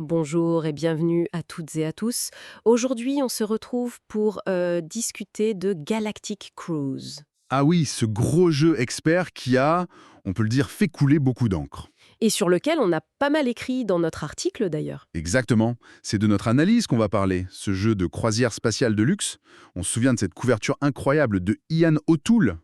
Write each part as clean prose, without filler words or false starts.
Bonjour et bienvenue à toutes et à tous. Aujourd'hui, on se retrouve pour discuter de Galactic Cruise. Ah oui, ce gros jeu expert qui a, on peut le dire, fait couler beaucoup d'encre. Et sur lequel on a pas mal écrit dans notre article d'ailleurs. Exactement. C'est de notre analyse qu'on va parler. Ce jeu de croisière spatiale de luxe. On se souvient de cette couverture incroyable de Ian O'Toole.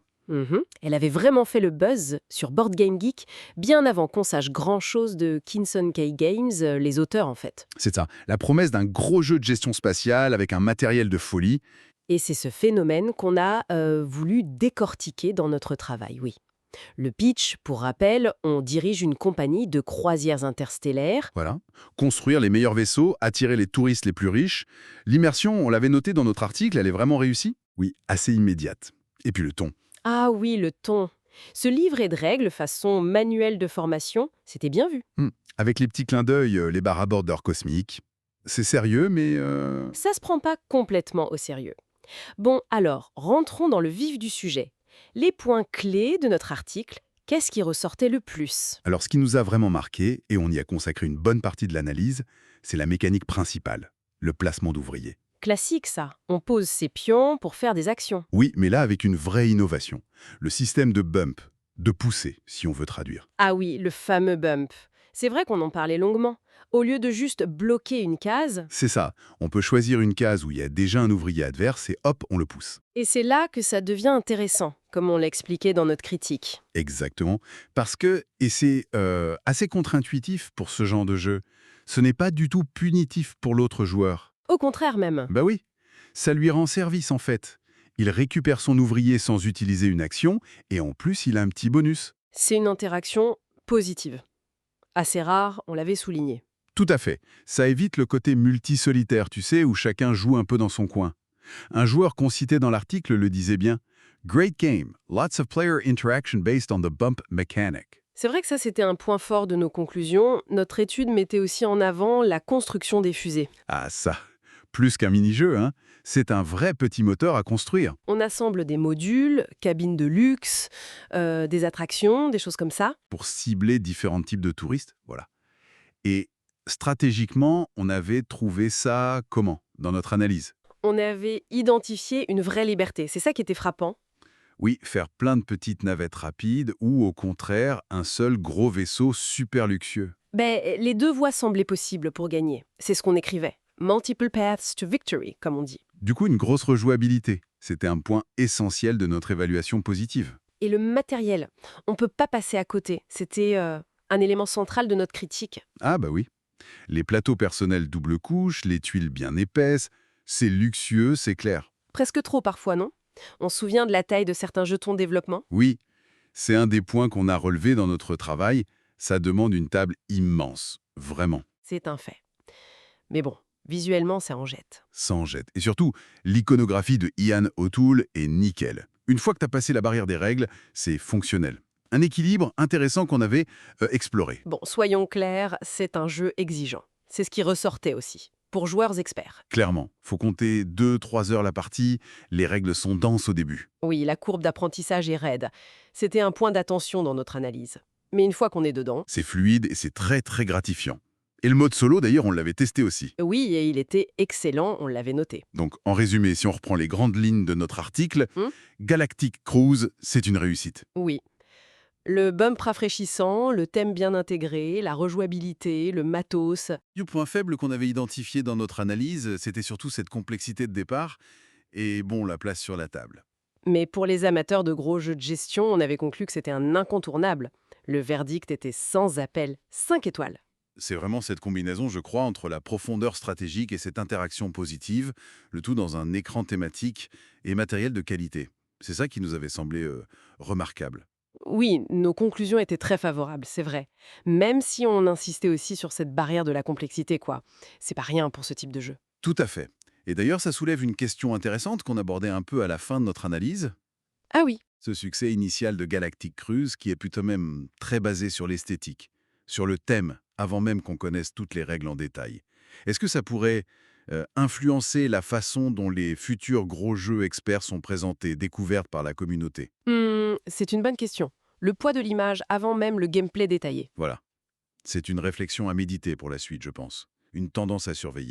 Elle avait vraiment fait le buzz sur Board Game Geek, bien avant qu'on sache grand-chose de Kinson Key Games, les auteurs en fait. C'est ça. La promesse d'un gros jeu de gestion spatiale avec un matériel de folie. Et c'est ce phénomène qu'on a voulu décortiquer dans notre travail, oui. Le pitch, pour rappel, on dirige une compagnie de croisières interstellaires. Voilà. Construire les meilleurs vaisseaux, attirer les touristes les plus riches. L'immersion, on l'avait noté dans notre article, elle est vraiment réussie? Oui, assez immédiate. Et puis le ton. Ah oui, le ton. Ce livret de règles façon manuel de formation, c'était bien vu. Avec les petits clins d'œil, les barres à bordeurs cosmiques. C'est sérieux, mais... Ça se prend pas complètement au sérieux. Bon, alors, rentrons dans le vif du sujet. Les points clés de notre article, qu'est-ce qui ressortait le plus? Alors, ce qui nous a vraiment marqué, et on y a consacré une bonne partie de l'analyse, c'est la mécanique principale, le placement d'ouvriers. Classique ça, on pose ses pions pour faire des actions. Oui, mais là avec une vraie innovation. Le système de bump, de poussée, si on veut traduire. Ah oui, le fameux bump. C'est vrai qu'on en parlait longuement. Au lieu de juste bloquer une case, C'est ça, on peut choisir une case où il y a déjà un ouvrier adverse et hop, on le pousse. et c'est là que ça devient intéressant, comme on l'expliquait dans notre critique. Exactement. Parce que, et c'est assez contre-intuitif pour ce genre de jeu, ce n'est pas du tout punitif pour l'autre joueur. Au contraire même. Bah oui, ça lui rend service en fait. Il récupère son ouvrier sans utiliser une action, et en plus il a un petit bonus. C'est une interaction positive. Assez rare, on l'avait souligné. Tout à fait. Ça évite le côté multi-solitaire, tu sais, où chacun joue un peu dans son coin. Un joueur qu'on citait dans l'article le disait bien. Great game, lots of player interaction based on the bump mechanic. C'est vrai que ça, c'était un point fort de nos conclusions. Notre étude mettait aussi en avant la construction des fusées. Ah ça, plus qu'un mini-jeu, hein, c'est un vrai petit moteur à construire. On assemble des modules, cabines de luxe, des attractions, des choses comme ça. Pour cibler différents types de touristes, voilà. Et stratégiquement, on avait trouvé ça comment, dans notre analyse? On avait identifié une vraie liberté. C'est ça qui était frappant. Oui, faire plein de petites navettes rapides ou au contraire un seul gros vaisseau super luxueux. Les deux voies semblaient possibles pour gagner. C'est ce qu'on écrivait. Multiple paths to victory, comme on dit. Du coup, une grosse rejouabilité. C'était un point essentiel de notre évaluation positive. Et le matériel, on ne peut pas passer à côté. C'était un élément central de notre critique. Ah bah oui. Les plateaux personnels double couche, les tuiles bien épaisses, c'est luxueux, c'est clair. Presque trop parfois, non? On se souvient de la taille de certains jetons développement? Oui, c'est un des points qu'on a relevés dans notre travail. Ça demande une table immense, vraiment, C'est un fait. Mais bon, visuellement, ça en jette. sans jette. Et surtout, l'iconographie de Ian O'Toole est nickel. Une fois que tu as passé la barrière des règles, c'est fonctionnel. Un équilibre intéressant qu'on avait exploré. Bon, soyons clairs, c'est un jeu exigeant. C'est ce qui ressortait aussi, pour joueurs experts. Clairement, faut compter 2-3 heures la partie, les règles sont denses au début. Oui, la courbe d'apprentissage est raide. C'était un point d'attention dans notre analyse. Mais une fois qu'on est dedans, C'est fluide et c'est très très gratifiant. Et le mode solo, d'ailleurs, on l'avait testé aussi. oui, et il était excellent, on l'avait noté. Donc, en résumé, si on reprend les grandes lignes de notre article, Hmm. Galactic Cruise, c'est une réussite. Oui. Le bump rafraîchissant, le thème bien intégré, la rejouabilité, le matos. Le point faible qu'on avait identifié dans notre analyse, c'était surtout cette complexité de départ et, bon, la place sur la table. Mais pour les amateurs de gros jeux de gestion, on avait conclu que c'était un incontournable. Le verdict était sans appel, 5 étoiles. C'est vraiment cette combinaison, je crois, entre la profondeur stratégique et cette interaction positive, le tout dans un écran thématique et matériel de qualité. C'est ça qui nous avait semblé remarquable. Oui, nos conclusions étaient très favorables, c'est vrai. Même si on insistait aussi sur cette barrière de la complexité, quoi. C'est pas rien pour ce type de jeu. Tout à fait. Et d'ailleurs, ça soulève une question intéressante qu'on abordait un peu à la fin de notre analyse. Ah oui, Ce succès initial de Galactic Cruise, qui est plutôt même très basé sur l'esthétique, sur le thème, avant même qu'on connaisse toutes les règles en détail. Est-ce que ça pourrait influencer la façon dont les futurs gros jeux experts sont présentés, découvertes par la communauté? C'est une bonne question. Le poids de l'image avant même le gameplay détaillé. Voilà. C'est une réflexion à méditer pour la suite, je pense. une tendance à surveiller.